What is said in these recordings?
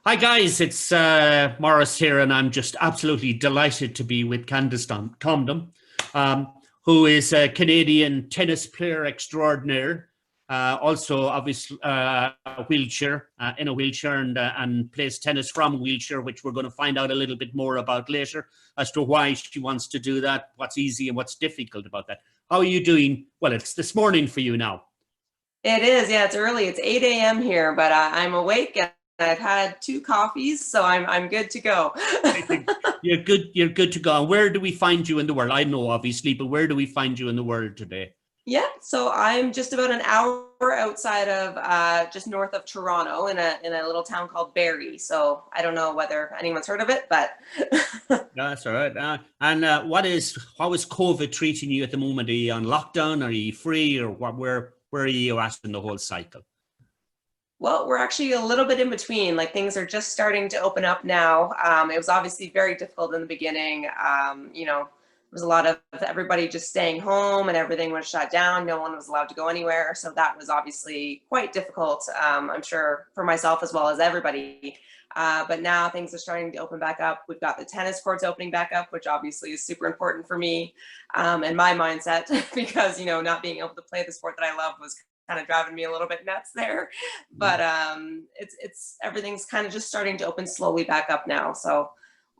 Hi guys, it's Morris here, and I'm just absolutely delighted to be with Candice Combdon, um, who is a Canadian tennis player extraordinaire. Also, obviously, a wheelchair in a wheelchair, and plays tennis from a wheelchair, which we're going to find out a little bit more about later as to why she wants to do that, what's easy and what's difficult about that. How are you doing? Well, it's this morning for you now. It is, yeah, it's early. It's 8 a.m. here, but I'm awake and I've had two coffees, so I'm good to go. You're good. You're good to go. And where do we find you in the world? I know, obviously, but where do we find you in the world today? Yeah, so I'm just about an hour outside of just north of Toronto in a little town called Barrie. So I don't know whether anyone's heard of it, but No, that's all right. And how is COVID treating you at the moment? Are you on lockdown? Are you free, or what? Where are you at in the whole cycle? well, we're actually a little bit in between. Like things are just starting to open up now. It was obviously very difficult in the beginning. There was a lot of everybody just staying home and everything was shut down. No one was allowed to go anywhere. So that was obviously quite difficult, I'm sure, for myself as well as everybody. But now things are starting to open back up. We've got the tennis courts opening back up, which obviously is super important for me and my mindset because, not being able to play the sport that I love was kind of driving me a little bit nuts there. But it's everything's kind of just starting to open slowly back up now. So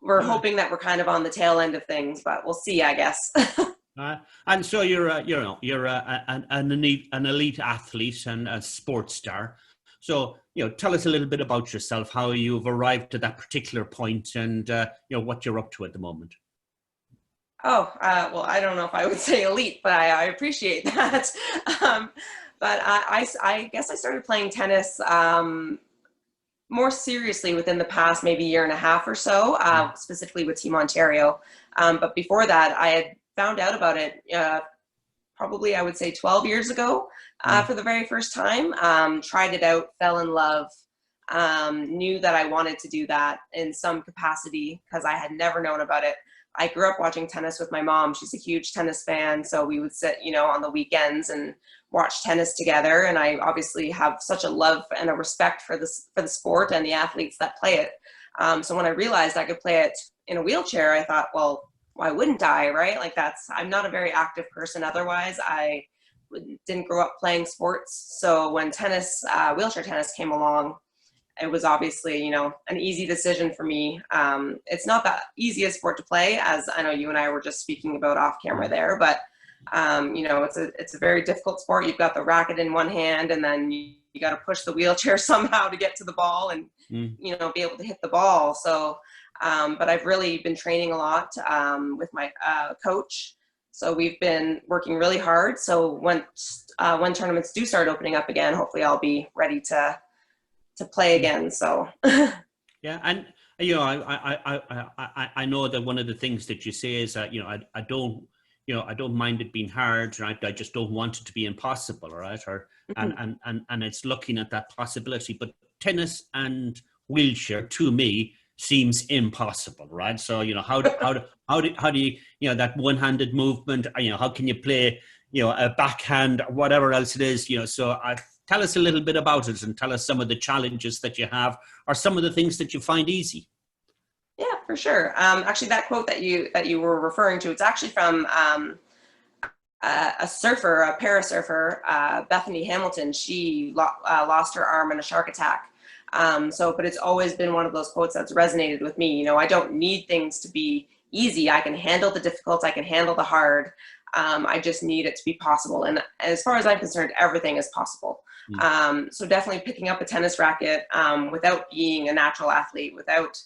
we're Uh, hoping that we're kind of on the tail end of things, but we'll see, I guess. and so you're an elite athlete and a sports star. So tell us a little bit about yourself, how you've arrived to that particular point, and what you're up to at the moment. Oh, well, I don't know if I would say elite, but I appreciate that. um, but I guess I started playing tennis more seriously within the past maybe year and a half or so, specifically with Team Ontario. But before that, I had found out about it probably, I would say, 12 years ago Mm. for the very first time. Tried it out, fell in love, knew that I wanted to do that in some capacity because I had never known about it. I grew up watching tennis with my mom. She's a huge tennis fan. So we would sit, on the weekends and watch tennis together. And I obviously have such a love and a respect for the sport and the athletes that play it. So when I realized I could play it in a wheelchair, I thought, well, why wouldn't I, right? Like I'm not a very active person otherwise. I didn't grow up playing sports. So when tennis, wheelchair tennis came along, it was obviously, an easy decision for me. It's not the easiest sport to play, as I know you and I were just speaking about off camera there, but it's a very difficult sport. You've got the racket in one hand, and then you got to push the wheelchair somehow to get to the ball and, Mm. be able to hit the ball. So, but I've really been training a lot with my coach. So we've been working really hard. So when tournaments do start opening up again, hopefully I'll be ready to play again. So Yeah, and I know that one of the things that you say is that I don't I don't mind it being hard, right? I just don't want it to be impossible, right? Or and it's looking at that possibility. But tennis and wheelchair to me seems impossible, right? So how do you that one-handed movement? How can you play a backhand, or whatever else it is? So I tell us a little bit about it, and tell us some of the challenges that you have, or some of the things that you find easy. yeah, for sure. Actually, that quote that you were referring to, it's actually from a surfer, a parasurfer, Bethany Hamilton. She lost her arm in a shark attack. But it's always been one of those quotes that's resonated with me. I don't need things to be easy. I can handle the difficult. I can handle the hard. I just need it to be possible. And as far as I'm concerned, everything is possible. Mm. So definitely picking up a tennis racket without being a natural athlete, without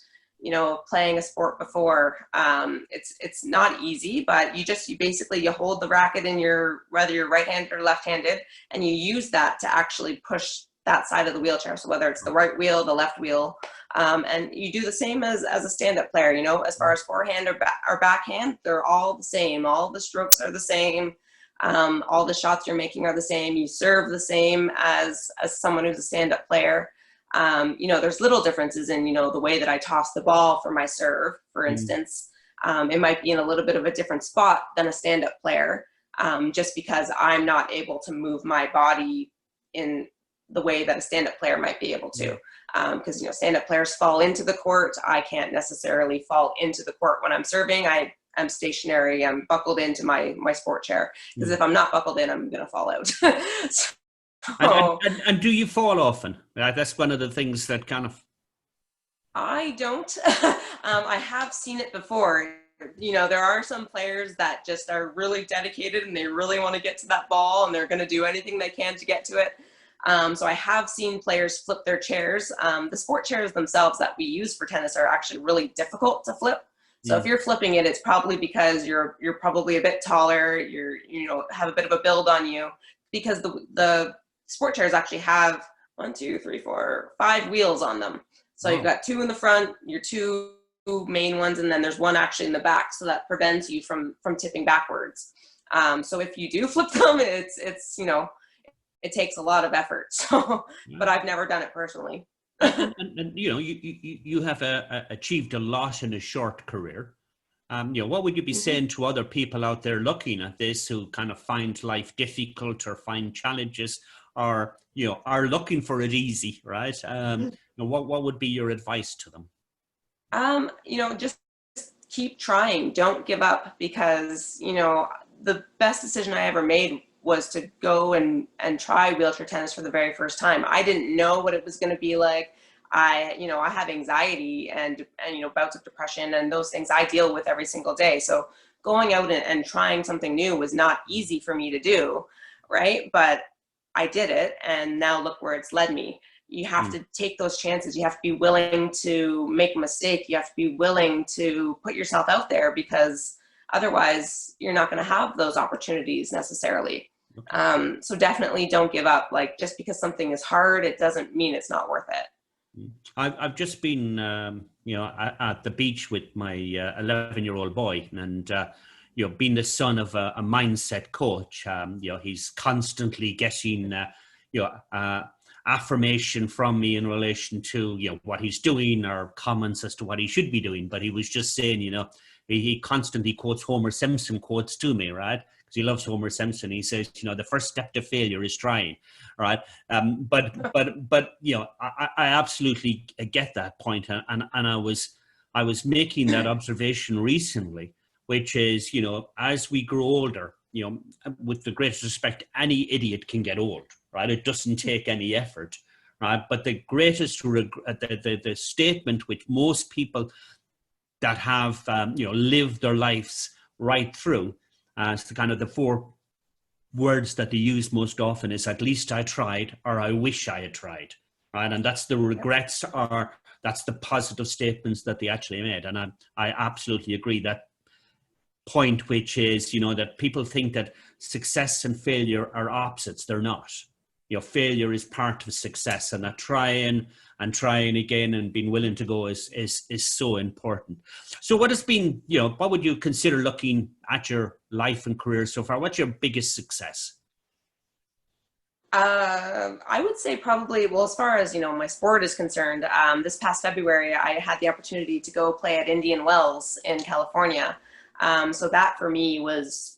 playing a sport before. It's not easy, but you hold the racket in whether you're right-handed or left-handed, and you use that to actually push that side of the wheelchair. So whether it's the right wheel, the left wheel, and you do the same as a stand-up player, as far as forehand or backhand, they're all the same. All the strokes are the same. All the shots you're making are the same. You serve the same as someone who's a stand-up player. There's little differences in, the way that I toss the ball for my serve, for Mm. instance. It might be in a little bit of a different spot than a stand-up player, just because I'm not able to move my body in the way that a stand-up player might be able to. because, you know, stand-up players fall into the court. I can't necessarily fall into the court when I'm serving. I'm stationary. I'm buckled into my sport chair, because if I'm not buckled in, I'm going to fall out. And do you fall often? That's one of the things that kind of... I don't. I have seen it before. You know, there are some players that just are really dedicated and they really want to get to that ball and they're going to do anything they can to get to it. So I have seen players flip their chairs. The sport chairs themselves that we use for tennis are actually really difficult to flip. So if you're flipping it, it's probably because you're probably a bit taller, you know, have a bit of a build on you, because the sport chairs actually have 1, 2, 3, 4, 5 wheels on them. So you've got 2 in the front, your 2 main ones, and then there's 1 actually in the back, so that prevents you from tipping backwards. So if you do flip them, it's you know, it takes a lot of effort. So, but I've never done it personally. and you know, you have achieved a lot in a short career. You know, what would you be saying to other people out there looking at this who kind of find life difficult or find challenges, or, you know, are looking for it easy, right? You know, what would be your advice to them? You know, just keep trying. Don't give up, because, you know, the best decision I ever made was to go and try wheelchair tennis for the very first time. I didn't know what it was going to be like. You know, I have anxiety and, you know, bouts of depression and those things I deal with every single day. So going out and trying something new was not easy for me to do, right? But I did it, and now look where it's led me. You have to take those chances. You have to be willing to make a mistake. You have to be willing to put yourself out there, because otherwise you're not going to have those opportunities necessarily. So definitely don't give up. Like, just because something is hard, it doesn't mean it's not worth it. I've just been, you know, at the beach with my 11-year-old boy, and you know, being the son of a mindset coach, you know, he's constantly getting, you know, affirmation from me in relation to, you know, what he's doing, or comments as to what he should be doing. But he was just saying, you know, he constantly quotes Homer Simpson quotes to me, right? Because he loves Homer Simpson. He says, you know, the first step to failure is trying, right? But you know, I absolutely get that point, and I was making that observation recently, which is, you know, as we grow older, you know, with the greatest respect, any idiot can get old, right? It doesn't take any effort, right? But the greatest the statement which most people that have you know, lived their lives right through, it's the kind of the 4 words that they use most often is, at least I tried, or I wish I had tried, right? And that's the regrets, or that's the positive statements that they actually made. And I absolutely agree that point, which is, you know, that people think that success and failure are opposites. They're not. You know, failure is part of success, and that trying again and being willing to go is so important. So what has been, you know, what would you consider, looking at your life and career so far, what's your biggest success? I would say probably, well, as far as, you know, my sport is concerned, this past February, I had the opportunity to go play at Indian Wells in California. So that for me was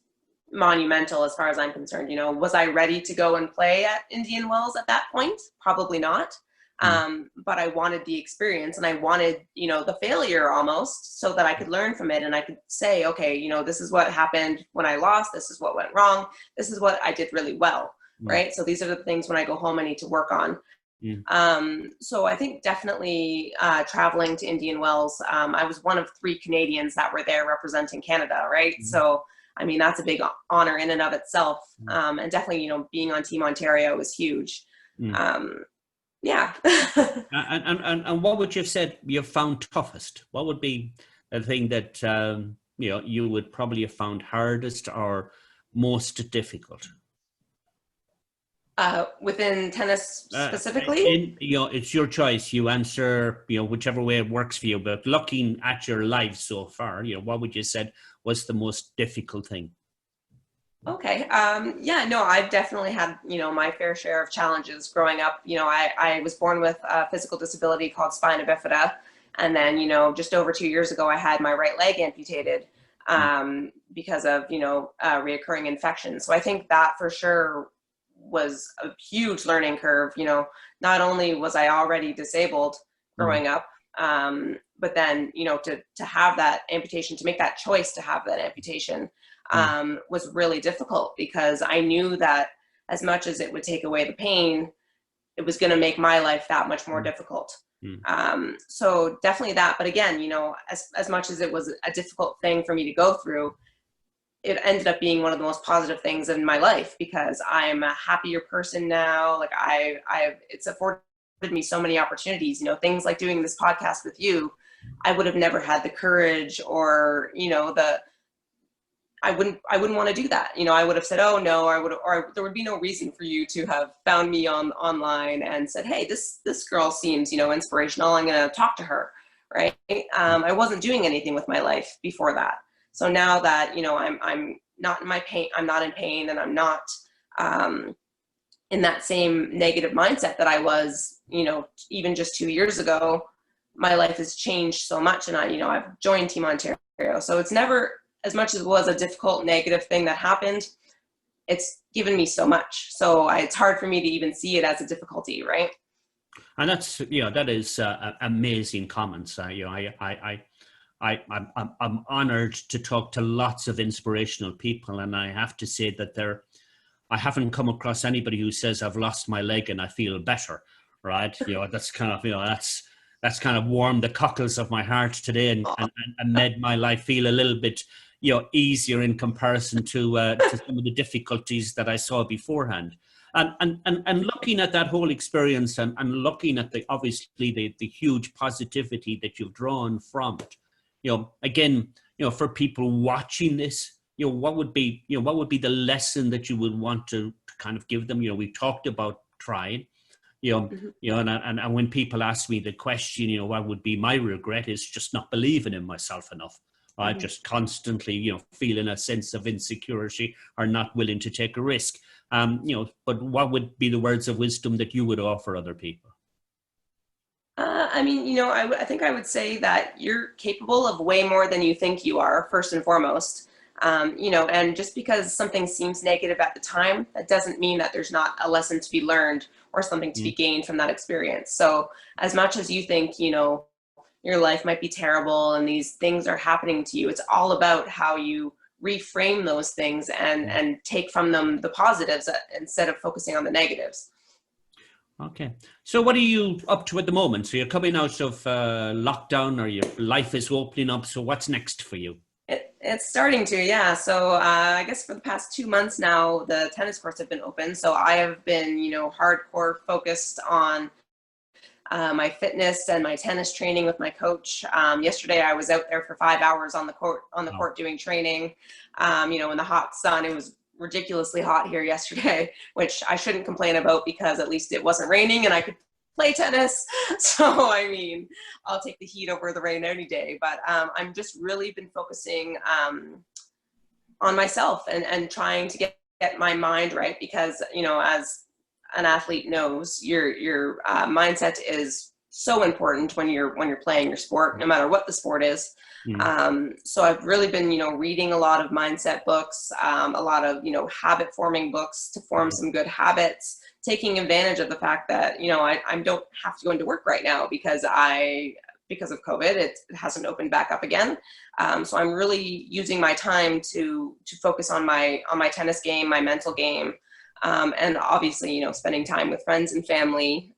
monumental as far as I'm concerned. You know, was I ready to go and play at Indian Wells at that point? Probably not. But I wanted the experience, and I wanted, you know, the failure almost, so that I could learn from it, and I could say, okay, you know, this is what happened when I lost. This is what went wrong. This is what I did really well. Right. So these are the things when I go home I need to work on. So I think definitely traveling to Indian Wells, I was one of 3 Canadians that were there representing Canada. Right. So, I mean, that's a big honor in and of itself. And definitely, you know, being on Team Ontario was huge. Yeah. And what would you have said you found toughest? What would be the thing that, you know, you would probably have found hardest or most difficult? Within tennis specifically? You know, it's your choice. You answer, you know, whichever way it works for you. But looking at your life so far, you know, what would you said was the most difficult thing? Okay. Yeah, no, I've definitely had, you know, my fair share of challenges growing up. You know, I was born with a physical disability called Spina Bifida. And then, you know, just over 2 years ago, I had my right leg amputated because of, you know, reoccurring infections. So I think that for sure was a huge learning curve. You know, not only was I already disabled growing up, but then, you know, to have that amputation, to make that choice to have that amputation, was really difficult, because I knew that as much as it would take away the pain, it was going to make my life that much more difficult. So definitely that. But again, you know, as much as it was a difficult thing for me to go through, it ended up being one of the most positive things in my life, because I'm a happier person now. Like it's afforded me so many opportunities, you know, things like doing this podcast with you. I would have never had the courage, or, you know, I wouldn't want to do that. You know, I would have said, oh no, there would be no reason for you to have found me online and said, hey, this girl seems, you know, inspirational. I'm going to talk to her. Right. I wasn't doing anything with my life before that. So now that, you know, I'm not in my pain, I'm not in pain, and I'm not in that same negative mindset that I was, you know, even just 2 years ago. My life has changed so much, and I've joined Team Ontario. So it's never, as much as it was a difficult negative thing that happened, it's given me so much. So it's hard for me to even see it as a difficulty, right? And that's, you know, that is amazing comments. You know, I'm honored to talk to lots of inspirational people, and I have to say that I haven't come across anybody who says I've lost my leg and I feel better, right? You know, that's kind of, you know, that's kind of warmed the cockles of my heart today, and made my life feel a little bit, you know, easier in comparison to some of the difficulties that I saw beforehand. And looking at that whole experience, and looking at obviously the huge positivity that you've drawn from it. You know, again, you know, for people watching this, you know, what would be the lesson that you would want to kind of give them? You know, we've talked about trying, you know, and when people ask me the question, you know, what would be my regret, is just not believing in myself enough. Right? Just constantly, you know, feeling a sense of insecurity, or not willing to take a risk. You know, but what would be the words of wisdom that you would offer other people? I mean, you know, I think I would say that you're capable of way more than you think you are, first and foremost. You know, and just because something seems negative at the time, that doesn't mean that there's not a lesson to be learned or something to be gained from that experience. So as much as you think, you know, your life might be terrible and these things are happening to you, it's all about how you reframe those things and take from them the positives instead of focusing on the negatives. Okay. So what are you up to at the moment? So you're coming out of lockdown, or your life is opening up. So what's next for you? It's starting to, yeah. So I guess for the past 2 months now, the tennis courts have been open. So I have been, you know, hardcore focused on my fitness and my tennis training with my coach. Yesterday, I was out there for 5 hours on the court doing training. You know, in the hot sun. It was ridiculously hot here yesterday, which I shouldn't complain about, because at least it wasn't raining and I could play tennis. So, I mean, I'll take the heat over the rain any day. But I'm just really been focusing on myself and trying to get my mind right, because, you know, as an athlete knows, your mindset is so important when you're playing your sport, no matter what the sport is. So I've really been, you know, reading a lot of mindset books, a lot of, you know, habit forming books to form some good habits, taking advantage of the fact that, you know, I don't have to go into work right now because of COVID, it hasn't opened back up again. So I'm really using my time to focus on my tennis game, my mental game, and obviously, you know, spending time with friends and family,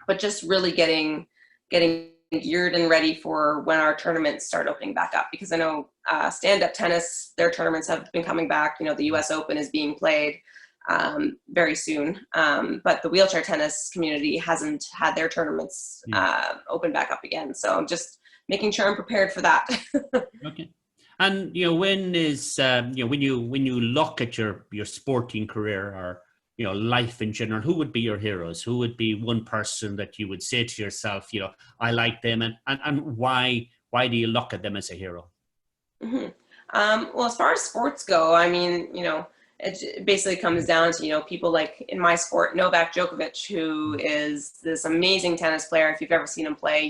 but just really getting geared and ready for when our tournaments start opening back up. Because I know stand-up tennis, their tournaments have been coming back. You know, the US Open is being played very soon, but the wheelchair tennis community hasn't had their tournaments open back up again. So I'm just making sure I'm prepared for that. Okay. And, you know, when you look at your sporting career, or, you know, life in general, who would be your heroes? Who would be one person that you would say to yourself, you know, I like them, and why do you look at them as a hero? Well, as far as sports go, I mean, you know, it basically comes down to, you know, people like in my sport, Novak Djokovic, who is this amazing tennis player. If you've ever seen him play,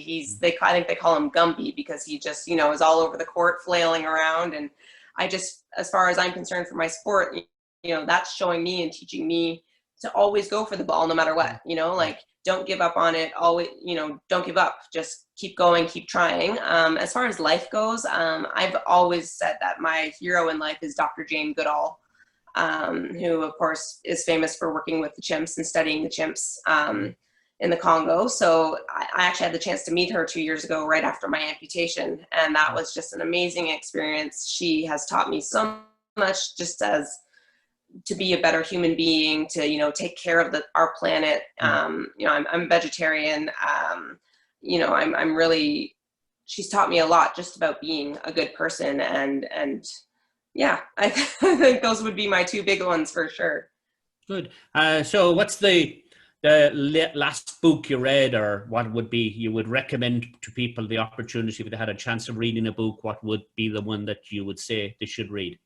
I think they call him Gumby, because he just, you know, is all over the court flailing around. And I just, as far as I'm concerned for my sport, you know, that's showing me and teaching me to always go for the ball no matter what, you know, like don't give up on it. Always, you know, don't give up, just keep going, keep trying. As far as life goes, I've always said that my hero in life is Dr. Jane Goodall, who of course is famous for working with the chimps and studying the chimps in the Congo. So I actually had the chance to meet her 2 years ago, right after my amputation. And that was just an amazing experience. She has taught me so much, just as to be a better human being, to, you know, take care of our planet. You know, I'm vegetarian. You know, I'm really, she's taught me a lot just about being a good person. And yeah, I think those would be my two big ones for sure. Good. So what's the last book you read, or what would be, you would recommend to people the opportunity if they had a chance of reading a book? What would be the one that you would say they should read?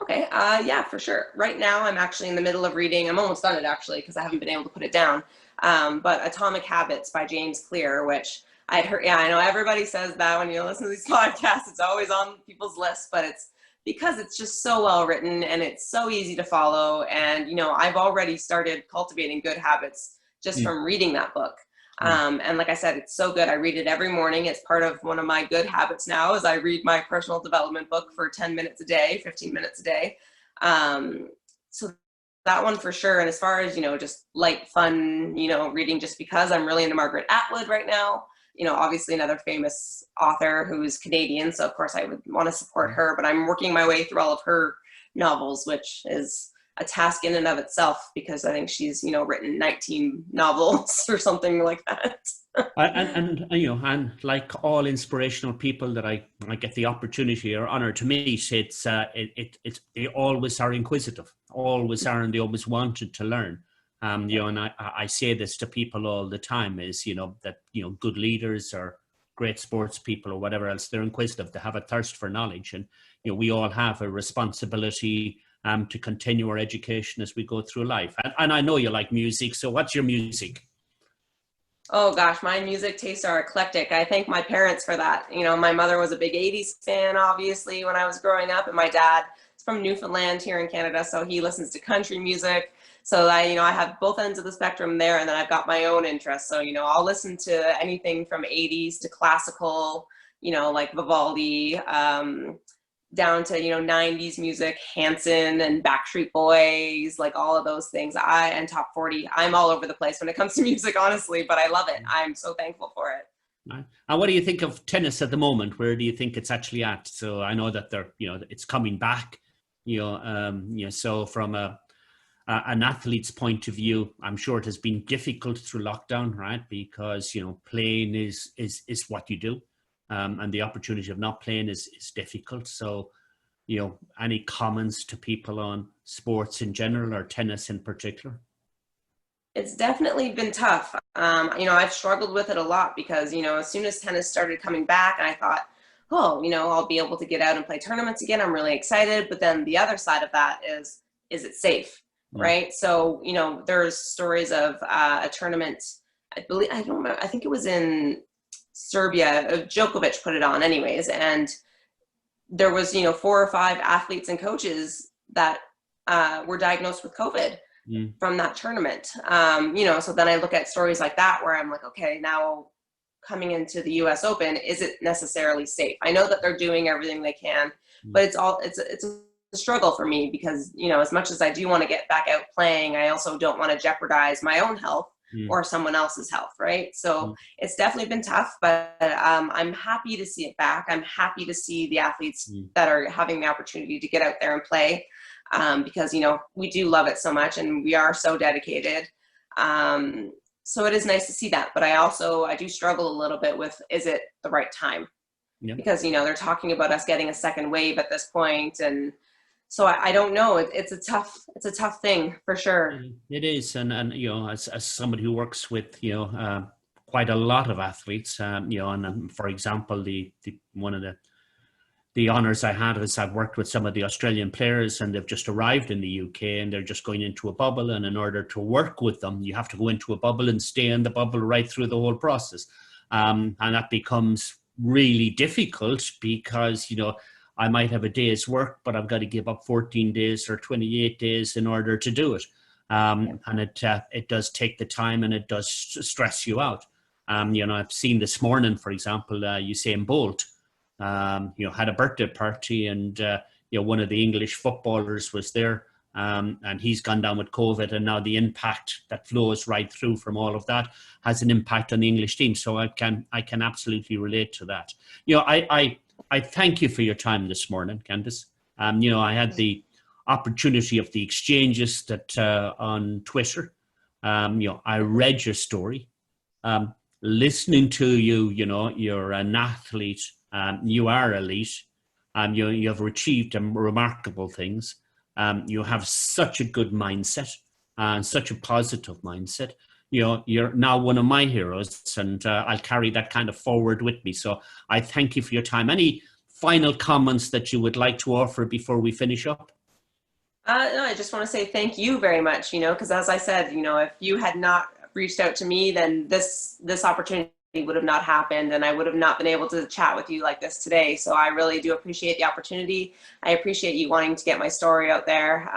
Okay. Yeah, for sure. Right now, I'm actually in the middle of reading. I'm almost done it actually, because I haven't been able to put it down. But Atomic Habits by James Clear, which I'd heard. Yeah, I know everybody says that when you listen to these podcasts, it's always on people's lists, but it's because it's just so well written and it's so easy to follow. And, you know, I've already started cultivating good habits just from reading that book. And like I said, it's so good. I read it every morning. It's part of one of my good habits now, is I read my personal development book for 10 minutes a day, 15 minutes a day. So that one for sure. And as far as, you know, just light, fun, you know, reading just because, I'm really into Margaret Atwood right now. You know, obviously another famous author who's Canadian. So of course I would want to support her, but I'm working my way through all of her novels, which is a task in and of itself, because I think she's, you know, written 19 novels or something like that. and you know, and like all inspirational people that I get the opportunity or honor to meet, it's they always are inquisitive, always are, and they always wanted to learn. You know, and I say this to people all the time, is, you know, that, you know, good leaders or great sports people or whatever else, they're inquisitive, they have a thirst for knowledge. And, you know, we all have a responsibility to continue our education as we go through life. And I know you like music, so what's your music? Oh gosh, my music tastes are eclectic. I thank my parents for that. You know, my mother was a big 80s fan, obviously, when I was growing up, and my dad is from Newfoundland here in Canada, so he listens to country music. So you know, I have both ends of the spectrum there, and then I've got my own interests. So, you know, I'll listen to anything from 80s to classical, you know, like Vivaldi, down to, you know, 90s music, Hanson and Backstreet Boys, like all of those things. And top 40. I'm all over the place when it comes to music, honestly, but I love it. I'm so thankful for it. Right. And what do you think of tennis at the moment? Where do you think it's actually at? So I know that they're, you know, it's coming back, you know, so from an athlete's point of view, I'm sure it has been difficult through lockdown, right? Because, you know, playing is what you do. And the opportunity of not playing is difficult. So, you know, any comments to people on sports in general or tennis in particular? It's definitely been tough. You know, I've struggled with it a lot because, you know, as soon as tennis started coming back, and I thought, oh, you know, I'll be able to get out and play tournaments again. I'm really excited. But then the other side of that is it safe? Right. So, you know, there's stories of a tournament, I don't remember, I think it was in Serbia, Djokovic put it on anyways. And there was, you know, 4 or 5 athletes and coaches that were diagnosed with COVID from that tournament. You know, so then I look at stories like that where I'm like, okay, now coming into the US Open, is it necessarily safe? I know that they're doing everything they can, but it's a struggle for me because, you know, as much as I do want to get back out playing, I also don't want to jeopardize my own health or someone else's health, right? So it's definitely been tough, but I'm happy to see it back. I'm happy to see the athletes that are having the opportunity to get out there and play because, you know, we do love it so much and we are so dedicated. So it is nice to see that, but I do struggle a little bit with, is it the right time? Because, you know, they're talking about us getting a second wave at this point, and so I don't know. It's a tough thing for sure. It is, and you know, as somebody who works with, you know, quite a lot of athletes, you know, and for example, one of the honors I had is I've worked with some of the Australian players, and they've just arrived in the UK, and they're just going into a bubble, and in order to work with them, you have to go into a bubble and stay in the bubble right through the whole process, and that becomes really difficult because, you know, I might have a day's work, but I've got to give up 14 days or 28 days in order to do it. and it does take the time, and it does stress you out. I've seen this morning, for example, Usain Bolt, had a birthday party, and one of the English footballers was there, and he's gone down with COVID, and now the impact that flows right through from all of that has an impact on the English team. So I can absolutely relate to that. I thank you for your time this morning, Candice. I had the opportunity of the exchanges that on Twitter. I read your story. Listening to you, you're an athlete. You are elite. You have achieved remarkable things. You have such a good mindset and such a positive mindset. You're now one of my heroes, and I'll carry that kind of forward with me. So I thank you for your time. Any final comments that you would like to offer before we finish up? No, I just want to say thank you very much, because as I said, if you had not reached out to me, then this opportunity would have not happened, and I would have not been able to chat with you like this today. So I really do appreciate the opportunity. I appreciate you wanting to get my story out there.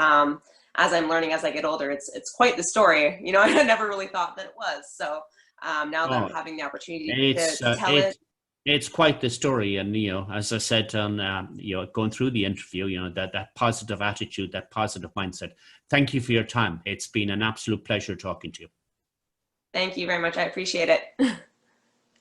As I'm learning as I get older, it's quite the story. I never really thought that it was. So now that I'm having the opportunity to tell it. It's quite the story. And, as I said, on, going through the interview, that positive attitude, that positive mindset. Thank you for your time. It's been an absolute pleasure talking to you. Thank you very much. I appreciate it.